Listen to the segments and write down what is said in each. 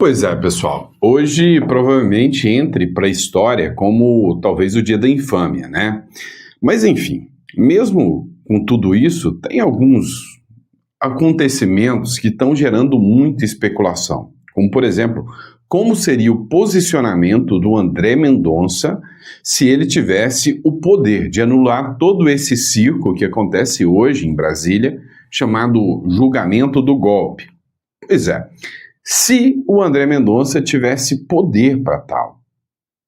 Pois é, pessoal. Hoje provavelmente entre para a história como talvez o dia da infâmia, né? Mas enfim, mesmo com tudo isso, tem alguns acontecimentos que estão gerando muita especulação. Como, por exemplo, como seria o posicionamento do André Mendonça se ele tivesse o poder de anular todo esse circo que acontece hoje em Brasília, chamado julgamento do golpe. Pois é, se o André Mendonça tivesse poder para tal,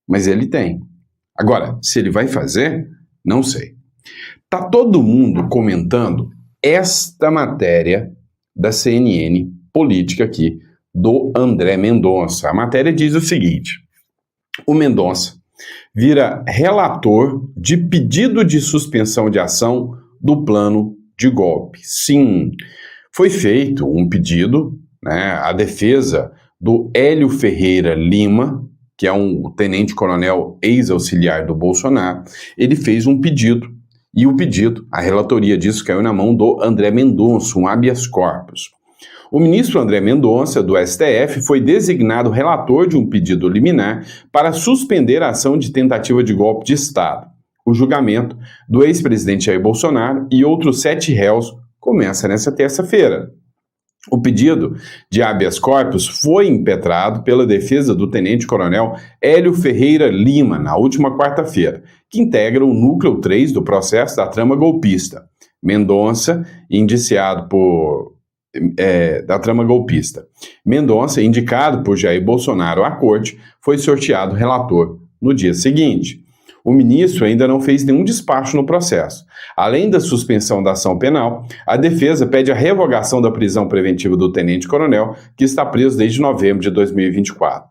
mas ele tem. Agora, se ele vai fazer, não sei. Tá todo mundo comentando esta matéria da CNN política aqui, do André Mendonça. A matéria diz o seguinte: o Mendonça vira relator de pedido de suspensão de ação do plano de golpe. Sim, foi feito um pedido, né, a defesa do Hélio Ferreira Lima, que é um tenente-coronel ex-auxiliar do Bolsonaro, ele fez um pedido, e o pedido, a relatoria disso caiu na mão do André Mendonça, um habeas corpus. O ministro André Mendonça, do STF, foi designado relator de um pedido liminar para suspender a ação de tentativa de golpe de Estado. O julgamento do ex-presidente Jair Bolsonaro e outros 7 réus começa nesta terça-feira. O pedido de habeas corpus foi impetrado pela defesa do tenente-coronel Hélio Ferreira Lima na última quarta-feira, que integra o núcleo 3 do processo da trama golpista. Mendonça, indiciado da trama golpista. Mendonça, indicado por Jair Bolsonaro à corte, foi sorteado relator no dia seguinte. O ministro ainda não fez nenhum despacho no processo. Além da suspensão da ação penal, a defesa pede a revogação da prisão preventiva do tenente-coronel, que está preso desde novembro de 2024.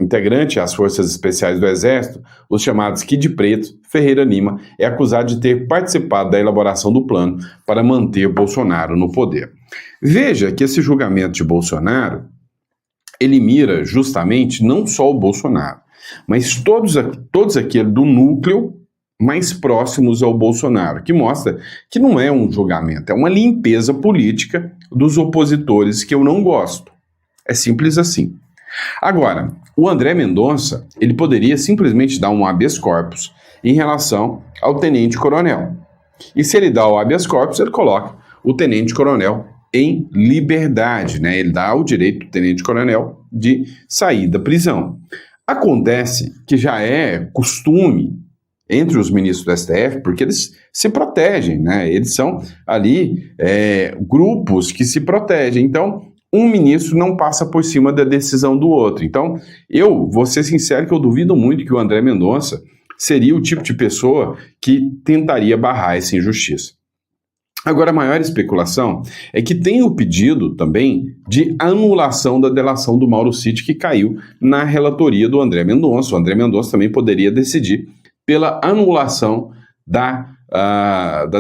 Integrante às Forças Especiais do Exército, os chamados Kid Preto, Ferreira Lima é acusado de ter participado da elaboração do plano para manter Bolsonaro no poder. Veja que esse julgamento de Bolsonaro, ele mira justamente não só o Bolsonaro, mas todos aqueles do núcleo mais próximos ao Bolsonaro, que mostra que não é um julgamento, é uma limpeza política dos opositores que eu não gosto. É simples assim. Agora, o André Mendonça, ele poderia simplesmente dar um habeas corpus em relação ao tenente-coronel. E se ele dá o habeas corpus, ele coloca o tenente-coronel em liberdade, né? Ele dá o direito do tenente-coronel de sair da prisão. Acontece que já é costume entre os ministros do STF, porque eles se protegem, né? Eles são ali grupos que se protegem. Então, um ministro não passa por cima da decisão do outro. Então, eu vou ser sincero que eu duvido muito que o André Mendonça seria o tipo de pessoa que tentaria barrar essa injustiça. Agora, a maior especulação é que tem o pedido também de anulação da delação do Mauro Cid, que caiu na relatoria do André Mendonça. O André Mendonça também poderia decidir pela anulação da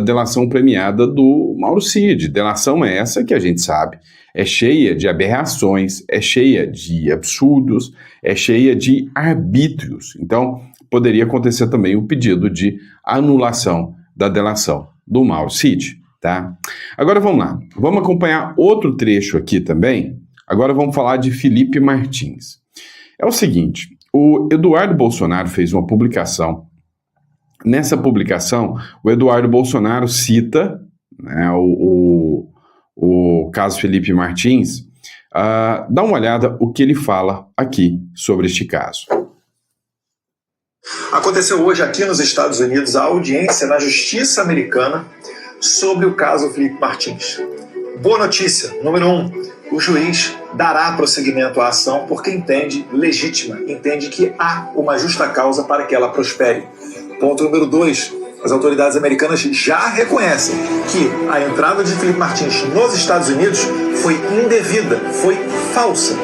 delação premiada do Mauro Cid. Delação é essa que a gente sabe, é cheia de aberrações, é cheia de absurdos, é cheia de arbítrios. Então, poderia acontecer também o pedido de anulação da delação do Mauro Cid, tá? Agora vamos lá, vamos acompanhar outro trecho aqui também. Agora vamos falar de Felipe Martins. É o seguinte, o Eduardo Bolsonaro fez uma publicação. Nessa publicação, o Eduardo Bolsonaro cita, né, o caso Felipe Martins. Dá uma olhada o que ele fala aqui sobre este caso. Aconteceu hoje aqui nos Estados Unidos a audiência na Justiça Americana sobre o caso Felipe Martins. Boa notícia, número 1, o juiz dará prosseguimento à ação porque entende legítima, entende que há uma justa causa para que ela prospere. Ponto número 2, as autoridades americanas já reconhecem que a entrada de Felipe Martins nos Estados Unidos foi indevida, foi falsa.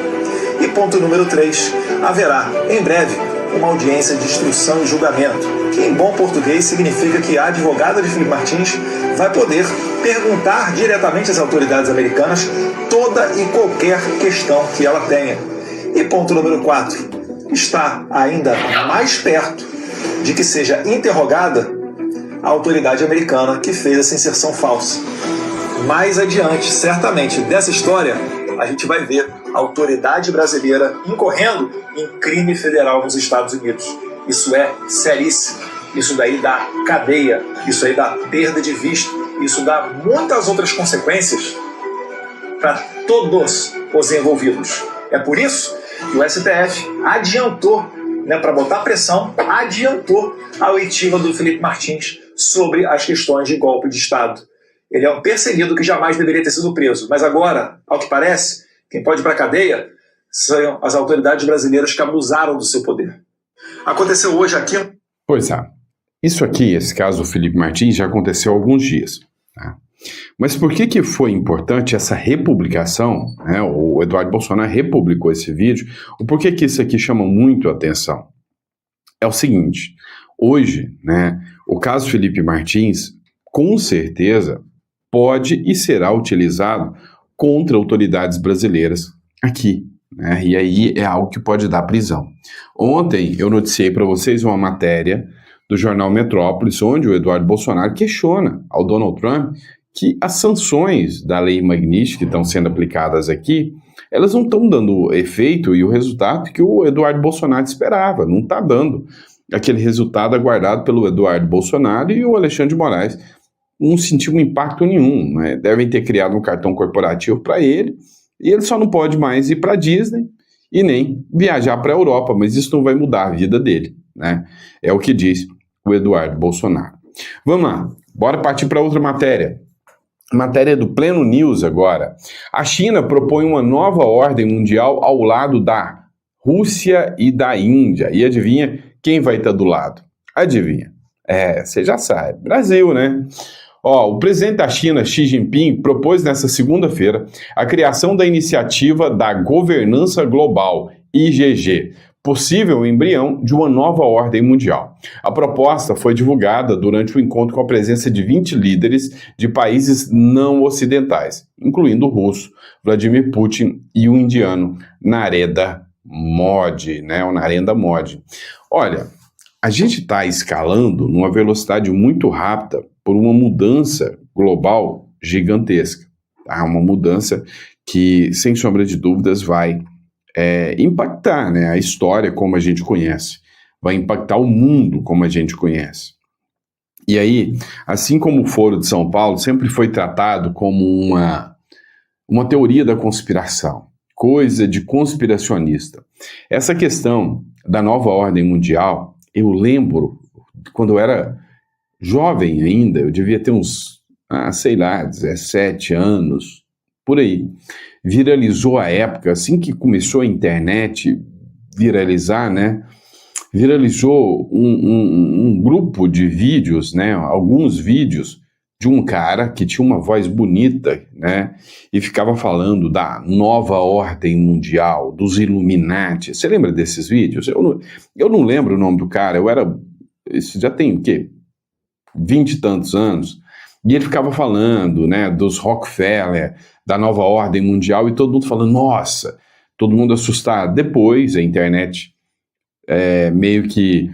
E ponto número 3, haverá em breve uma audiência de instrução e julgamento, que em bom português significa que a advogada de Felipe Martins vai poder perguntar diretamente às autoridades americanas toda e qualquer questão que ela tenha. E ponto número 4, está ainda mais perto de que seja interrogada a autoridade americana que fez essa inserção falsa. Mais adiante, certamente, dessa história, a gente vai ver autoridade brasileira incorrendo em crime federal nos Estados Unidos. Isso é seríssimo. Isso daí dá cadeia, isso aí dá perda de visto, isso dá muitas outras consequências para todos os envolvidos. É por isso que o STF adiantou, para botar pressão, adiantou a oitiva do Felipe Martins sobre as questões de golpe de Estado. Ele é um perseguido que jamais deveria ter sido preso, mas agora, ao que parece, quem pode ir para a cadeia são as autoridades brasileiras que abusaram do seu poder. Aconteceu hoje aqui... Pois é. Isso aqui, esse caso do Felipe Martins, já aconteceu há alguns dias. Tá? Mas por que foi importante essa republicação? Né? O Eduardo Bolsonaro republicou esse vídeo. Por que isso aqui chama muito a atenção? É o seguinte, hoje, o caso Felipe Martins, com certeza, pode e será utilizado contra autoridades brasileiras aqui. E aí é algo que pode dar prisão. Ontem eu noticiei para vocês uma matéria do jornal Metrópolis, onde o Eduardo Bolsonaro questiona ao Donald Trump que as sanções da lei Magnitsky que estão sendo aplicadas aqui, elas não estão dando efeito e o resultado que o Eduardo Bolsonaro esperava, não está dando aquele resultado aguardado pelo Eduardo Bolsonaro, e o Alexandre de Moraes não sentiu impacto nenhum, devem ter criado um cartão corporativo para ele, e ele só não pode mais ir para a Disney e nem viajar para a Europa, mas isso não vai mudar a vida dele, é o que diz o Eduardo Bolsonaro. Vamos lá, bora partir para outra matéria. Matéria do Pleno News agora. A China propõe uma nova ordem mundial ao lado da Rússia e da Índia. E adivinha quem vai estar do lado? Adivinha? Você já sabe. Brasil, o presidente da China, Xi Jinping, propôs nesta segunda-feira a criação da iniciativa da Governança Global, IGG, possível embrião de uma nova ordem mundial. A proposta foi divulgada durante o encontro com a presença de 20 líderes de países não ocidentais, incluindo o russo, Vladimir Putin, e o indiano, Narendra Modi, o Narendra Modi. Olha, a gente está escalando numa velocidade muito rápida por uma mudança global gigantesca. Tá? Uma mudança que, sem sombra de dúvidas, vai impactar a história como a gente conhece, vai impactar o mundo como a gente conhece. E aí, assim como o Foro de São Paulo sempre foi tratado como uma teoria da conspiração, coisa de conspiracionista, essa questão da nova ordem mundial, eu lembro, quando eu era jovem ainda, eu devia ter uns, 17 anos, por aí, viralizou a época, assim que começou a internet viralizar, viralizou um grupo de vídeos, alguns vídeos de um cara que tinha uma voz bonita, e ficava falando da nova ordem mundial, dos Illuminati. Você lembra desses vídeos? Eu não lembro o nome do cara, isso já tem o quê? 20 e tantos anos. E ele ficava falando, dos Rockefeller, da nova ordem mundial, e todo mundo falando, nossa, todo mundo assustado. Depois a internet meio que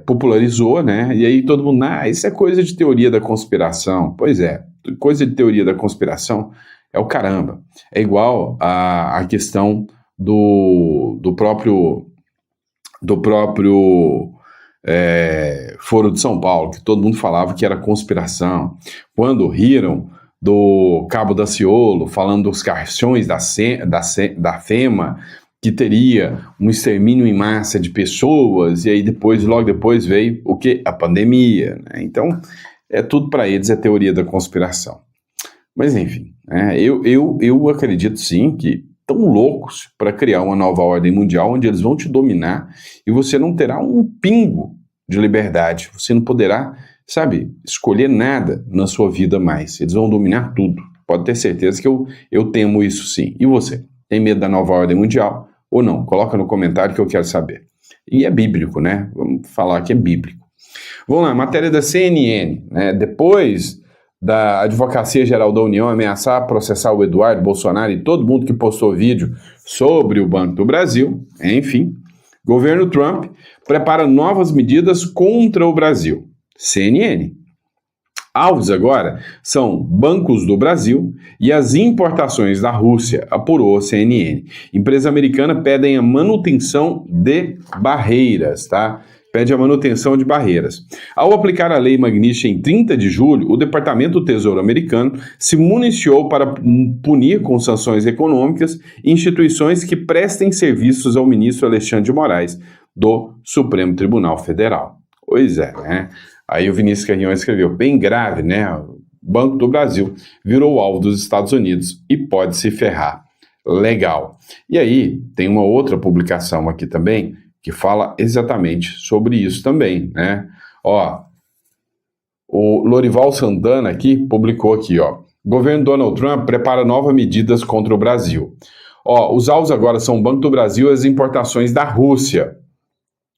popularizou, e aí todo mundo, isso é coisa de teoria da conspiração. Pois é, coisa de teoria da conspiração é o caramba. É igual a questão do próprio Foro de São Paulo, que todo mundo falava que era conspiração. Quando riram do Cabo Daciolo, falando dos caixões da FEMA, que teria um extermínio em massa de pessoas, e aí logo depois veio o quê? A pandemia. Então, tudo para eles é teoria da conspiração. Mas enfim, eu acredito sim que estão loucos para criar uma nova ordem mundial, onde eles vão te dominar e você não terá um pingo de liberdade. Você não poderá, escolher nada na sua vida mais. Eles vão dominar tudo. Pode ter certeza que eu temo isso sim. E você? Tem medo da nova ordem mundial ou não? Coloca no comentário que eu quero saber. E é bíblico, Vamos falar que é bíblico. Vamos lá, matéria da CNN. Depois da Advocacia Geral da União ameaçar processar o Eduardo Bolsonaro e todo mundo que postou vídeo sobre o Banco do Brasil, enfim, governo Trump prepara novas medidas contra o Brasil. CNN. Alvos agora são bancos do Brasil e as importações da Rússia, apurou a CNN. Empresa americana pedem a manutenção de barreiras, tá? Pede a manutenção de barreiras. Ao aplicar a lei Magnitsky em 30 de julho, o Departamento do Tesouro americano se municiou para punir com sanções econômicas instituições que prestem serviços ao ministro Alexandre de Moraes, do Supremo Tribunal Federal. Pois é, né? Aí o Vinícius Carrião escreveu, bem grave, né? O Banco do Brasil virou alvo dos Estados Unidos e pode se ferrar. Legal. E aí tem uma outra publicação aqui também que fala exatamente sobre isso também, né? Ó, o Lorival Santana aqui publicou aqui, ó. Governo Donald Trump prepara novas medidas contra o Brasil. Ó, os alvos agora são o Banco do Brasil e as importações da Rússia.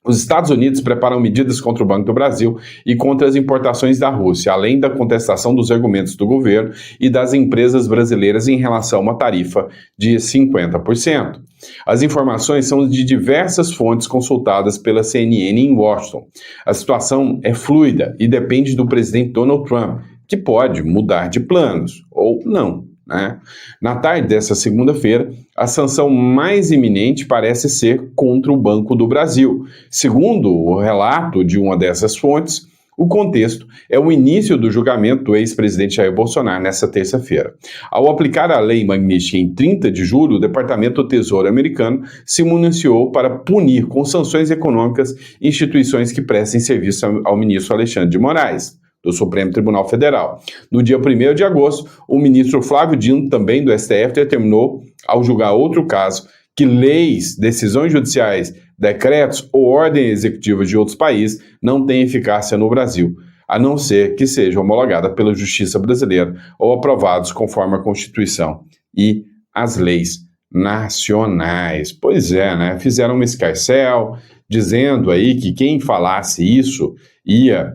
Os Estados Unidos preparam medidas contra o Banco do Brasil e contra as importações da Rússia, além da contestação dos argumentos do governo e das empresas brasileiras em relação a uma tarifa de 50%. As informações são de diversas fontes consultadas pela CNN em Washington. A situação é fluida e depende do presidente Donald Trump, que pode mudar de planos ou não. Né? Na tarde dessa segunda-feira, a sanção mais iminente parece ser contra o Banco do Brasil. Segundo o relato de uma dessas fontes, o contexto é o início do julgamento do ex-presidente Jair Bolsonaro nesta terça-feira. Ao aplicar a lei Magnitsky em 30 de julho, o Departamento do Tesouro americano se municiou para punir com sanções econômicas instituições que prestem serviço ao ministro Alexandre de Moraes, do Supremo Tribunal Federal. No dia 1º de agosto, o ministro Flávio Dino, também do STF, determinou, ao julgar outro caso, que leis, decisões judiciais, decretos ou ordens executivas de outros países não têm eficácia no Brasil, a não ser que sejam homologadas pela Justiça brasileira ou aprovados conforme a Constituição e as leis nacionais. Pois é, né? Fizeram uma escarcel, dizendo aí que quem falasse isso ia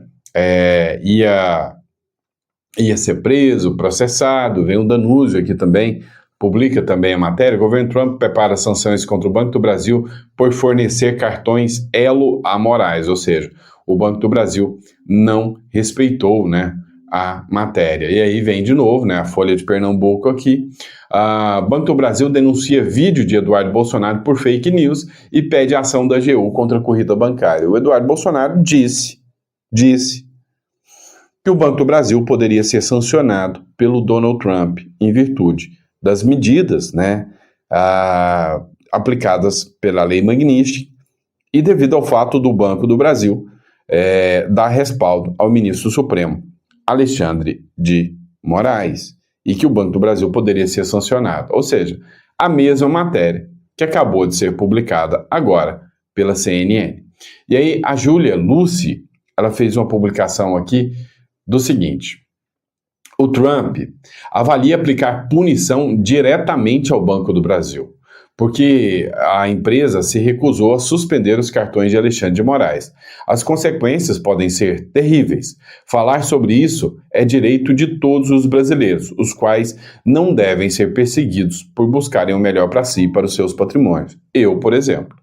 ser preso, processado. Vem o Danúzio aqui também, publica também a matéria. O governo Trump prepara sanções contra o Banco do Brasil por fornecer cartões Elo a Moraes, ou seja, o Banco do Brasil não respeitou, né, a matéria. E aí vem de novo, né, a Folha de Pernambuco aqui. Banco do Brasil denuncia vídeo de Eduardo Bolsonaro por fake news e pede ação da AGU contra a corrida bancária. O Eduardo Bolsonaro disse que o Banco do Brasil poderia ser sancionado pelo Donald Trump em virtude das medidas, né, aplicadas pela lei Magnitsky e devido ao fato do Banco do Brasil dar respaldo ao ministro Supremo Alexandre de Moraes e que o Banco do Brasil poderia ser sancionado. Ou seja, a mesma matéria que acabou de ser publicada agora pela CNN. E aí a Júlia Lucy, ela fez uma publicação aqui do seguinte: o Trump avalia aplicar punição diretamente ao Banco do Brasil, porque a empresa se recusou a suspender os cartões de Alexandre de Moraes. As consequências podem ser terríveis. Falar sobre isso é direito de todos os brasileiros, os quais não devem ser perseguidos por buscarem o melhor para si e para os seus patrimônios. Eu, por exemplo,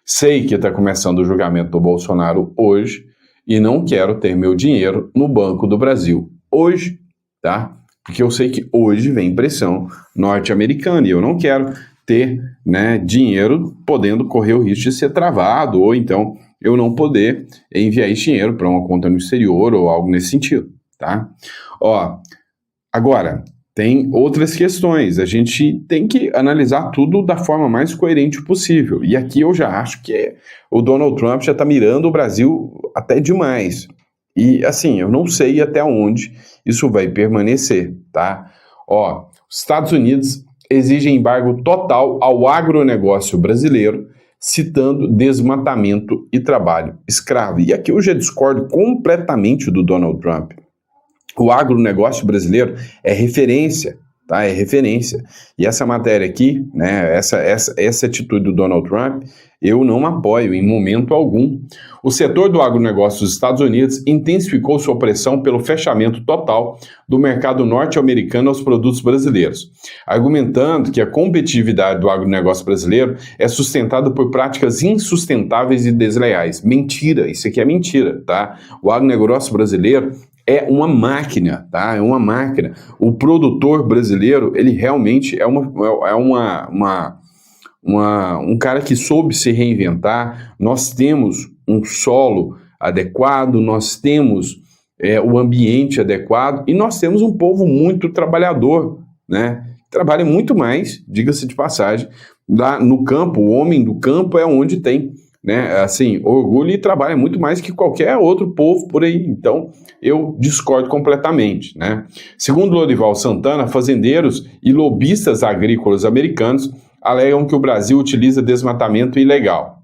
sei que está começando o julgamento do Bolsonaro hoje e não quero ter meu dinheiro no Banco do Brasil hoje, tá? Porque eu sei que hoje vem pressão norte-americana e eu não quero ter, né, dinheiro podendo correr o risco de ser travado ou então eu não poder enviar esse dinheiro para uma conta no exterior ou algo nesse sentido, tá? Ó, agora, tem outras questões, a gente tem que analisar tudo da forma mais coerente possível, e aqui eu já acho que o Donald Trump já está mirando o Brasil até demais, e assim, eu não sei até onde isso vai permanecer, tá? Ó, os Estados Unidos exigem embargo total ao agronegócio brasileiro, citando desmatamento e trabalho escravo, e aqui eu já discordo completamente do Donald Trump. O agronegócio brasileiro é referência, tá? É referência. E essa matéria aqui, né, essa atitude do Donald Trump, eu não apoio em momento algum. O setor do agronegócio dos Estados Unidos intensificou sua pressão pelo fechamento total do mercado norte-americano aos produtos brasileiros, argumentando que a competitividade do agronegócio brasileiro é sustentada por práticas insustentáveis e desleais. Mentira, isso aqui é mentira, tá? O agronegócio brasileiro é uma máquina, tá? É uma máquina. O produtor brasileiro, ele realmente é um cara que soube se reinventar. Nós temos um solo adequado, nós temos o ambiente adequado e nós temos um povo muito trabalhador, né? Trabalha muito mais, diga-se de passagem, lá no campo. O homem do campo é onde tem, né, assim, orgulho e trabalha muito mais que qualquer outro povo por aí. Então, eu discordo completamente, né? Segundo Lorival Santana, fazendeiros e lobistas agrícolas americanos alegam que o Brasil utiliza desmatamento ilegal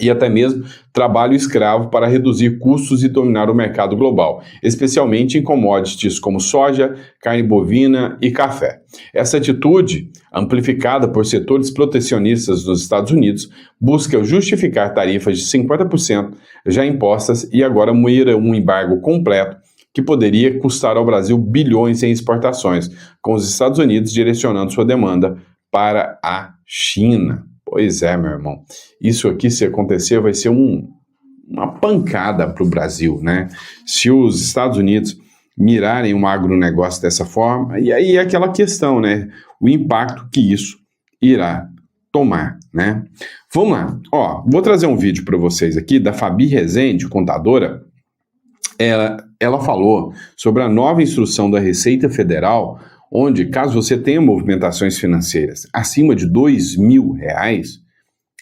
e até mesmo trabalho escravo para reduzir custos e dominar o mercado global, especialmente em commodities como soja, carne bovina e café. Essa atitude, amplificada por setores protecionistas nos Estados Unidos, busca justificar tarifas de 50% já impostas e agora moer um embargo completo que poderia custar ao Brasil bilhões em exportações, com os Estados Unidos direcionando sua demanda para a China. Pois é, meu irmão, isso aqui, se acontecer, vai ser uma pancada para o Brasil, né? Se os Estados Unidos mirarem um agronegócio dessa forma, e aí é aquela questão, né? O impacto que isso irá tomar, né? Vamos lá, ó, vou trazer um vídeo para vocês aqui da Fabi Rezende, contadora. Ela falou sobre a nova instrução da Receita Federal, onde, caso você tenha movimentações financeiras acima de R$2.000,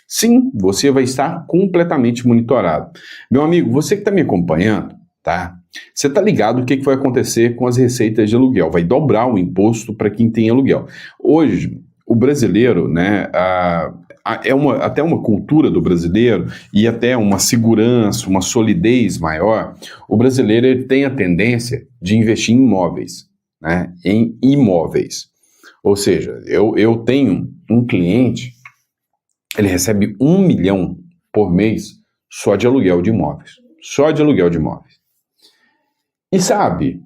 sim, você vai estar completamente monitorado. Meu amigo, você que está me acompanhando, tá? Você está ligado o que vai acontecer com as receitas de aluguel? Vai dobrar o imposto para quem tem aluguel. Hoje, o brasileiro, né, até uma cultura do brasileiro e até uma segurança, uma solidez maior. O brasileiro ele tem a tendência de investir em imóveis. Né, em imóveis. Ou seja, eu tenho um cliente, ele recebe 1 milhão por mês só de aluguel de imóveis. Só de aluguel de imóveis. E sabe,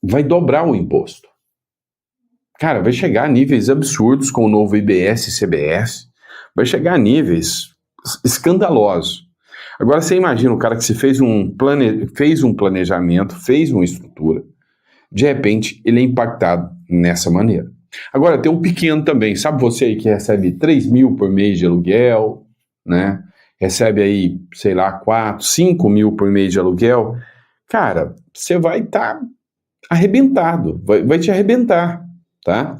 vai dobrar o imposto. Cara, vai chegar a níveis absurdos com o novo IBS e CBS. Vai chegar a níveis escandalosos. Agora você imagina o cara que se fez um planejamento, fez uma estrutura, de repente, ele é impactado nessa maneira. Agora, tem um pequeno também. Sabe você aí que recebe 3 mil por mês de aluguel, né? Recebe aí, sei lá, 4, 5 mil por mês de aluguel. Cara, você vai estar arrebentado. Vai te arrebentar, tá?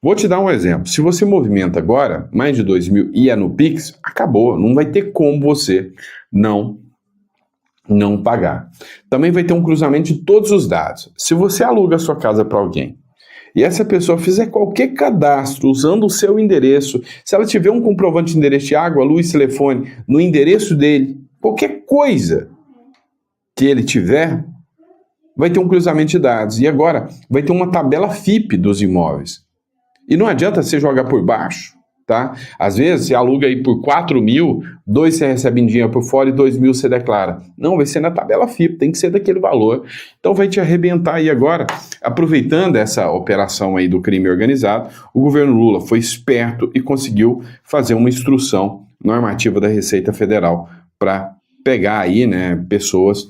Vou te dar um exemplo. Se você movimenta agora mais de 2 mil e é no Pix, acabou. Não vai ter como você não pagar. Também vai ter um cruzamento de todos os dados. Se você aluga a sua casa para alguém e essa pessoa fizer qualquer cadastro usando o seu endereço, se ela tiver um comprovante de endereço de água, luz, telefone no endereço dele, qualquer coisa que ele tiver, vai ter um cruzamento de dados. E agora vai ter uma tabela FIP dos imóveis. E não adianta você jogar por baixo. Tá? Às vezes você aluga aí por 4 mil, 2 você recebe em dinheiro por fora e 2 mil você declara. Não, vai ser na tabela FIP, tem que ser daquele valor. Então vai te arrebentar aí agora. Aproveitando essa operação aí do crime organizado, o governo Lula foi esperto e conseguiu fazer uma instrução normativa da Receita Federal para pegar aí, né, pessoas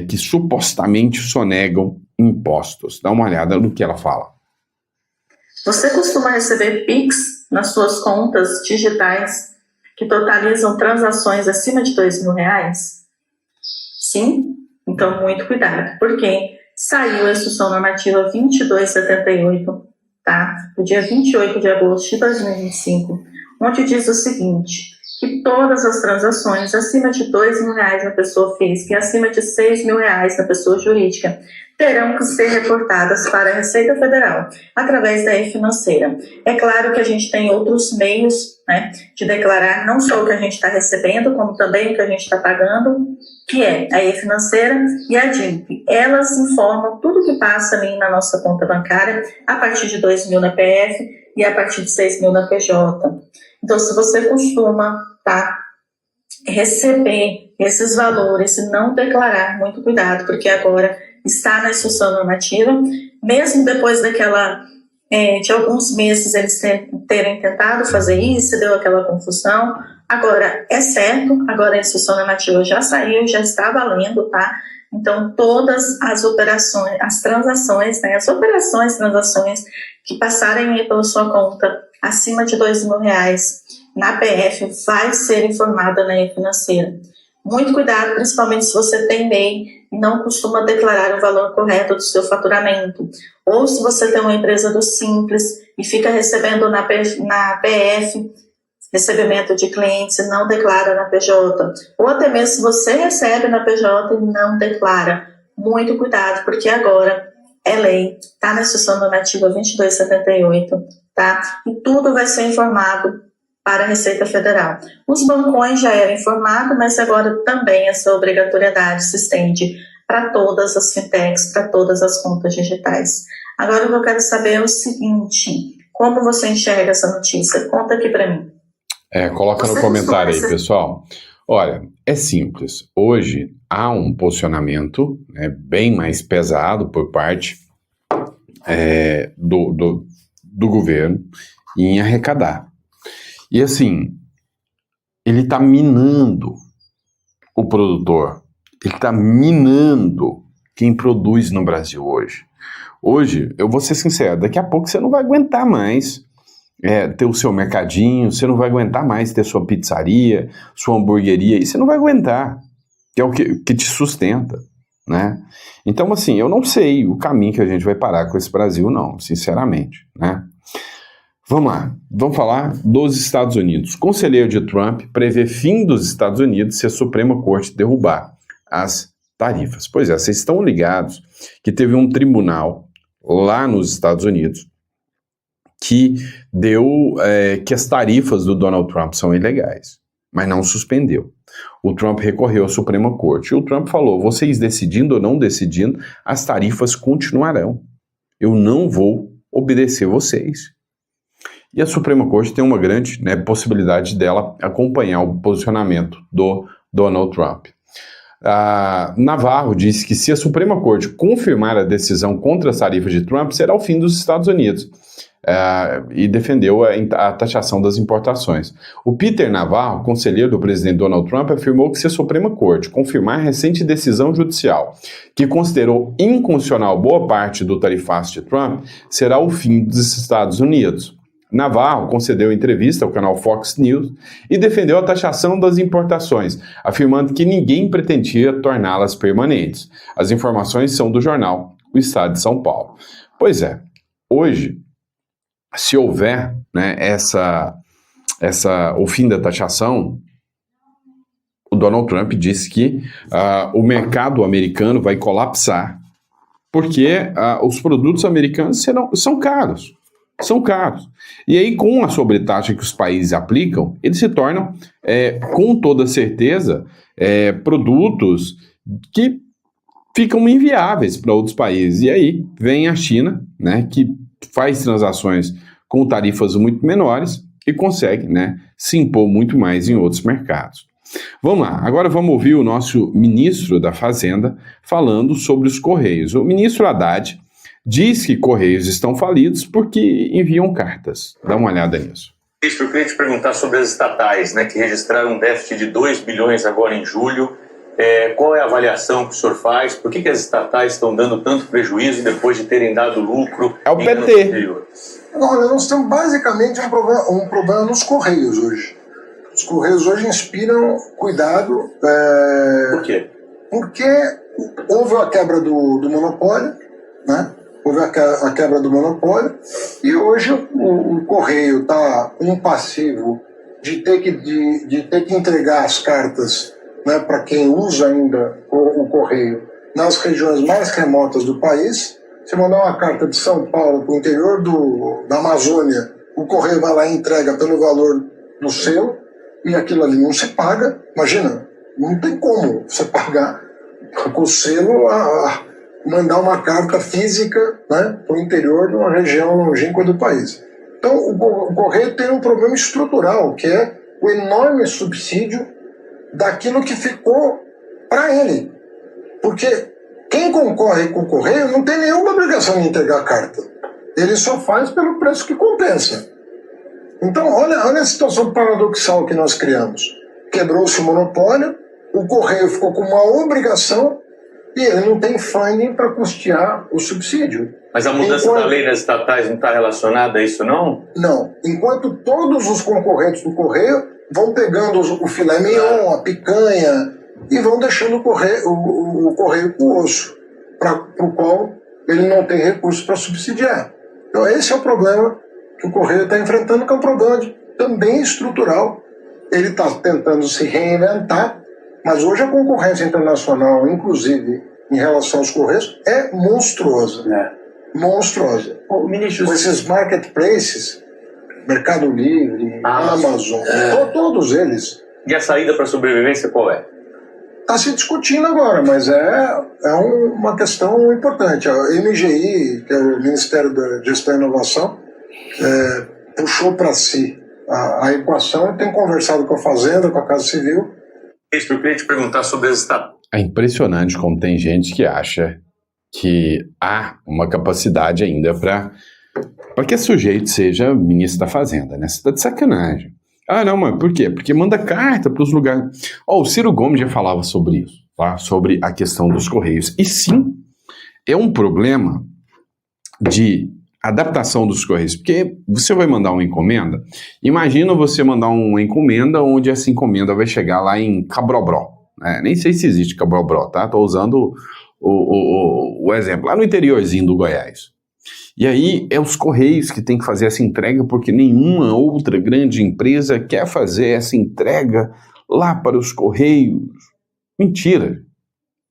que supostamente sonegam impostos. Dá uma olhada no que ela fala. Você costuma receber Pix nas suas contas digitais que totalizam transações acima de R$2.000? Sim? Então, muito cuidado, porque saiu a instrução normativa 2278, tá? No dia 28 de agosto de 2025, onde diz o seguinte, que todas as transações acima de R$2.000 na pessoa física e acima de R$6.000 na pessoa jurídica terão que ser reportadas para a Receita Federal, através da e-financeira. É claro que a gente tem outros meios, né, de declarar não só o que a gente está recebendo, como também o que a gente está pagando, que é a e-financeira e a DIMP. Elas informam tudo que passa ali na nossa conta bancária, a partir de 2 mil na PF e a partir de 6 mil na PJ. Então, se você costuma receber esses valores e não declarar, muito cuidado, porque agora está na instrução normativa, mesmo depois de alguns meses eles terem tentado fazer isso, deu aquela confusão. Agora é certo, agora a instrução normativa já saiu, já está valendo, tá? Então, todas as operações, as transações, né, transações que passarem aí pela sua conta acima de R$2.000 na PF vai ser informada na E-Financeira. Muito cuidado, principalmente se você tem MEI e não costuma declarar o valor correto do seu faturamento. Ou se você tem uma empresa do Simples e fica recebendo na PF, recebimento de clientes e não declara na PJ. Ou até mesmo se você recebe na PJ e não declara. Muito cuidado, porque agora é lei, está na Instrução Normativa 2278, tá? E tudo vai ser informado para a Receita Federal. Os bancões já eram informados, mas agora também essa obrigatoriedade se estende para todas as fintechs, para todas as contas digitais. Agora o que eu quero saber é o seguinte, como você enxerga essa notícia? Conta aqui para mim. Coloca no comentário aí, pessoal. Olha, é simples. Hoje há um posicionamento bem mais pesado por parte do governo em arrecadar. E assim, ele está minando o produtor, ele está minando quem produz no Brasil hoje. Hoje, eu vou ser sincero, daqui a pouco você não vai aguentar mais ter o seu mercadinho, você não vai aguentar mais ter sua pizzaria, sua hamburgueria, e você não vai aguentar, que é o que te sustenta, né? Então, assim, eu não sei o caminho que a gente vai parar com esse Brasil, não, sinceramente, né? Vamos lá, vamos falar dos Estados Unidos. Conselheiro de Trump prevê fim dos Estados Unidos se a Suprema Corte derrubar as tarifas. Pois é, vocês estão ligados que teve um tribunal lá nos Estados Unidos que deu que as tarifas do Donald Trump são ilegais, mas não suspendeu. O Trump recorreu à Suprema Corte e o Trump falou, vocês decidindo ou não decidindo, as tarifas continuarão. Eu não vou obedecer vocês. E a Suprema Corte tem uma grande possibilidade dela acompanhar o posicionamento do Donald Trump. Navarro disse que se a Suprema Corte confirmar a decisão contra as tarifas de Trump, será o fim dos Estados Unidos. E defendeu a taxação das importações. O Peter Navarro, conselheiro do presidente Donald Trump, afirmou que se a Suprema Corte confirmar a recente decisão judicial que considerou inconstitucional boa parte do tarifaço de Trump, será o fim dos Estados Unidos. Navarro concedeu entrevista ao canal Fox News e defendeu a taxação das importações, afirmando que ninguém pretendia torná-las permanentes. As informações são do jornal O Estado de São Paulo. Pois é, hoje, se houver o fim da taxação, o Donald Trump disse que o mercado americano vai colapsar, porque os produtos americanos são caros. São caros. E aí, com a sobretaxa que os países aplicam, eles se tornam, com toda certeza, produtos que ficam inviáveis para outros países. E aí vem a China, que faz transações com tarifas muito menores e consegue se impor muito mais em outros mercados. Vamos lá, agora vamos ouvir o nosso ministro da Fazenda falando sobre os Correios. O ministro Haddad diz que Correios estão falidos porque enviam cartas. Dá uma olhada nisso. Eu queria te perguntar sobre as estatais, que registraram um déficit de 2 bilhões agora em julho. Qual é a avaliação que o senhor faz? Por que as estatais estão dando tanto prejuízo depois de terem dado lucro? É o PT. Olha, nós temos basicamente um problema nos Correios hoje. Os Correios hoje inspiram cuidado. Por quê? Porque houve a quebra do monopólio, houve a quebra do monopólio, e hoje o Correio está com um passivo de ter que entregar as cartas para quem usa ainda o Correio nas regiões mais remotas do país. Você mandar uma carta de São Paulo para o interior da Amazônia, o Correio vai lá e entrega pelo valor do selo, e aquilo ali não se paga. Imagina, não tem como você pagar com o selo mandar uma carta física para o interior de uma região longínqua do país. Então, o Correio tem um problema estrutural, que é o enorme subsídio daquilo que ficou para ele. Porque quem concorre com o Correio não tem nenhuma obrigação de entregar a carta. Ele só faz pelo preço que compensa. Então, olha a situação paradoxal que nós criamos. Quebrou-se o monopólio, o Correio ficou com uma obrigação, e ele não tem funding para custear o subsídio. Mas a mudança da lei das estatais não está relacionada a isso, não? Não. Enquanto todos os concorrentes do Correio vão pegando o filé mignon, a picanha, e vão deixando o Correio com o osso, para o qual ele não tem recursos para subsidiar. Então esse é o problema que o Correio está enfrentando, que é um problema também estrutural. Ele está tentando se reinventar, mas hoje a concorrência internacional, inclusive em relação aos Correios, é monstruosa. Monstruosa. Ministro, Com esses marketplaces, Mercado Livre, Amazon, todos eles. E a saída para a sobrevivência qual é? Está se discutindo agora, mas é uma questão importante. A MGI, que é o Ministério da Gestão e Inovação, puxou para si a equação e tem conversado com a Fazenda, com a Casa Civil. Ministro, eu queria te perguntar sobre as estatais. É impressionante como tem gente que acha que há uma capacidade ainda para que esse sujeito seja ministro da Fazenda, né? Você tá de sacanagem. Ah, não, mas por quê? Porque manda carta para os lugares. O Ciro Gomes já falava sobre isso, tá? Sobre a questão dos Correios. E sim, é um problema de adaptação dos Correios, porque você vai mandar uma encomenda, imagina você mandar uma encomenda onde essa encomenda vai chegar lá em Cabrobró, né? Nem sei se existe Cabrobró, tá? Tô usando o exemplo, lá no interiorzinho do Goiás. E aí é os Correios que tem que fazer essa entrega, porque nenhuma outra grande empresa quer fazer essa entrega lá para os Correios. Mentira!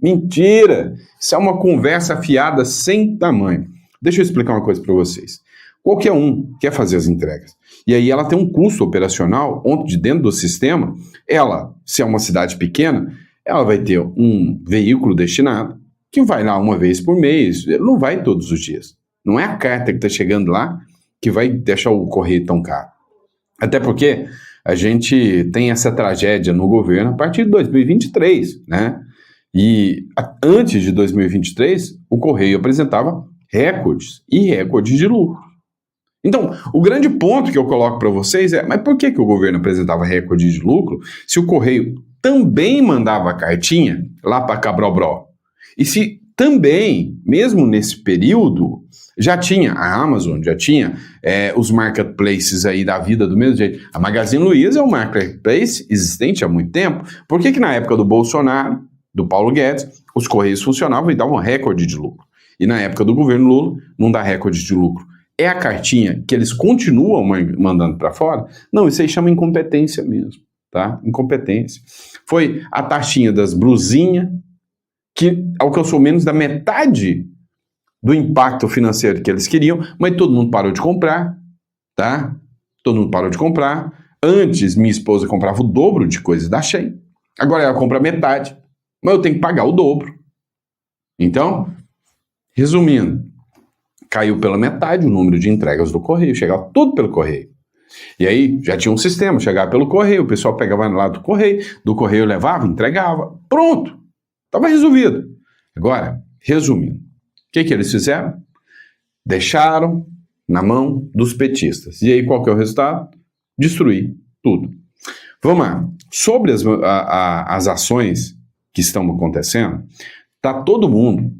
Mentira! Isso é uma conversa fiada sem tamanho. Deixa eu explicar uma coisa para vocês. Qualquer um quer fazer as entregas. E aí ela tem um custo operacional, onde dentro do sistema, ela, se é uma cidade pequena, ela vai ter um veículo destinado, que vai lá uma vez por mês, ele não vai todos os dias. Não é a carta que está chegando lá que vai deixar o correio tão caro. Até porque a gente tem essa tragédia no governo a partir de 2023, né? E antes de 2023, o correio apresentava recordes e recordes de lucro. Então, o grande ponto que eu coloco para vocês é, mas por que o governo apresentava recorde de lucro se o correio também mandava cartinha lá para Cabrobró? E se também, mesmo nesse período, já tinha a Amazon, já tinha os marketplaces aí da vida do mesmo jeito. A Magazine Luiza é um marketplace existente há muito tempo. Por que na época do Bolsonaro, do Paulo Guedes, os Correios funcionavam e davam recorde de lucro? E na época do governo Lula, não dá recorde de lucro. É a cartinha que eles continuam mandando para fora? Não, isso aí chama incompetência mesmo, tá? Incompetência. Foi a taxinha das blusinhas que alcançou menos da metade do impacto financeiro que eles queriam, mas todo mundo parou de comprar, tá? Todo mundo parou de comprar. Antes, minha esposa comprava o dobro de coisas da Shein. Agora ela compra metade, mas eu tenho que pagar o dobro. Então, resumindo, caiu pela metade o número de entregas do correio, chegava tudo pelo correio. E aí, já tinha um sistema, chegava pelo correio, o pessoal pegava lá do correio levava, entregava, pronto, estava resolvido. Agora, resumindo, o que eles fizeram? Deixaram na mão dos petistas. E aí, qual que é o resultado? Destruir tudo. Vamos lá. Sobre as ações que estão acontecendo, está todo mundo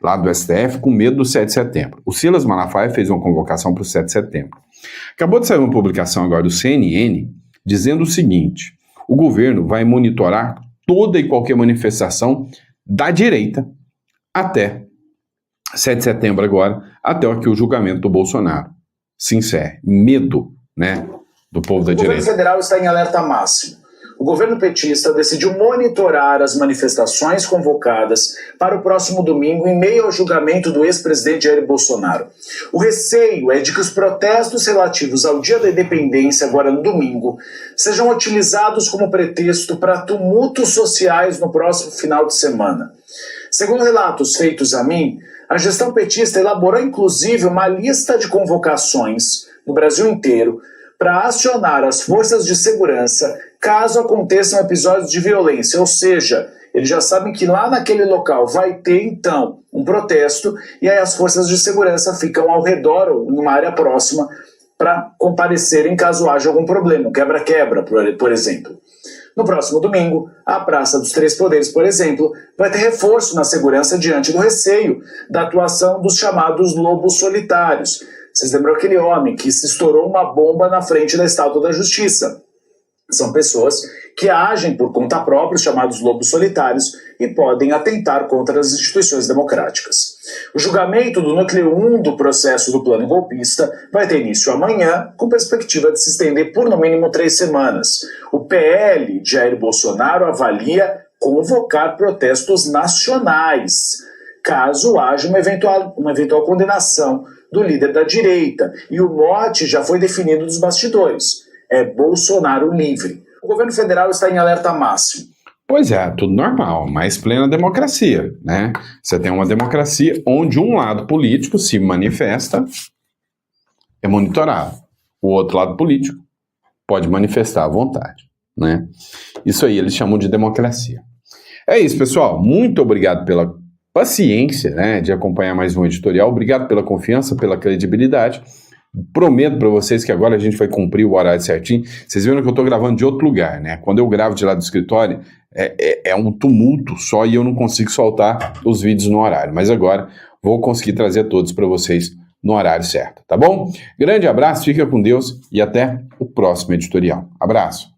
lá do STF com medo do 7 de setembro. O Silas Malafaia fez uma convocação para o 7 de setembro. Acabou de sair uma publicação agora do CNN dizendo o seguinte: o governo vai monitorar toda e qualquer manifestação da direita até 7 de setembro agora, até que o julgamento do Bolsonaro se encerre. Medo, né, do povo da direita. O governo federal está em alerta máximo. O governo petista decidiu monitorar as manifestações convocadas para o próximo domingo em meio ao julgamento do ex-presidente Jair Bolsonaro. O receio é de que os protestos relativos ao Dia da Independência, agora no domingo, sejam utilizados como pretexto para tumultos sociais no próximo final de semana. Segundo relatos feitos a mim, a gestão petista elaborou inclusive uma lista de convocações no Brasil inteiro para acionar as forças de segurança caso aconteçam episódios de violência, ou seja, eles já sabem que lá naquele local vai ter então um protesto e aí as forças de segurança ficam ao redor ou numa área próxima para comparecerem caso haja algum problema, quebra-quebra, por exemplo. No próximo domingo, a Praça dos Três Poderes, por exemplo, vai ter reforço na segurança diante do receio da atuação dos chamados lobos solitários. Vocês lembram aquele homem que se estourou uma bomba na frente da Estátua da Justiça? São pessoas que agem por conta própria, chamados lobos solitários, e podem atentar contra as instituições democráticas. O julgamento do núcleo 1 do processo do plano golpista vai ter início amanhã, com perspectiva de se estender por no mínimo 3 semanas. O PL de Jair Bolsonaro avalia convocar protestos nacionais, caso haja uma eventual condenação do líder da direita. E o mote já foi definido dos bastidores. É Bolsonaro livre. O governo federal está em alerta máximo. Pois é, tudo normal, mas plena democracia, né? Você tem uma democracia onde um lado político se manifesta, é monitorado. O outro lado político pode manifestar à vontade, né? Isso aí eles chamam de democracia. É isso, pessoal. Muito obrigado pela paciência, né, de acompanhar mais um editorial. Obrigado pela confiança, pela credibilidade. Prometo para vocês que agora a gente vai cumprir o horário certinho. Vocês viram que eu estou gravando de outro lugar, né? Quando eu gravo de lá do escritório, é um tumulto só e eu não consigo soltar os vídeos no horário. Mas agora vou conseguir trazer todos para vocês no horário certo, tá bom? Grande abraço, fica com Deus e até o próximo editorial. Abraço!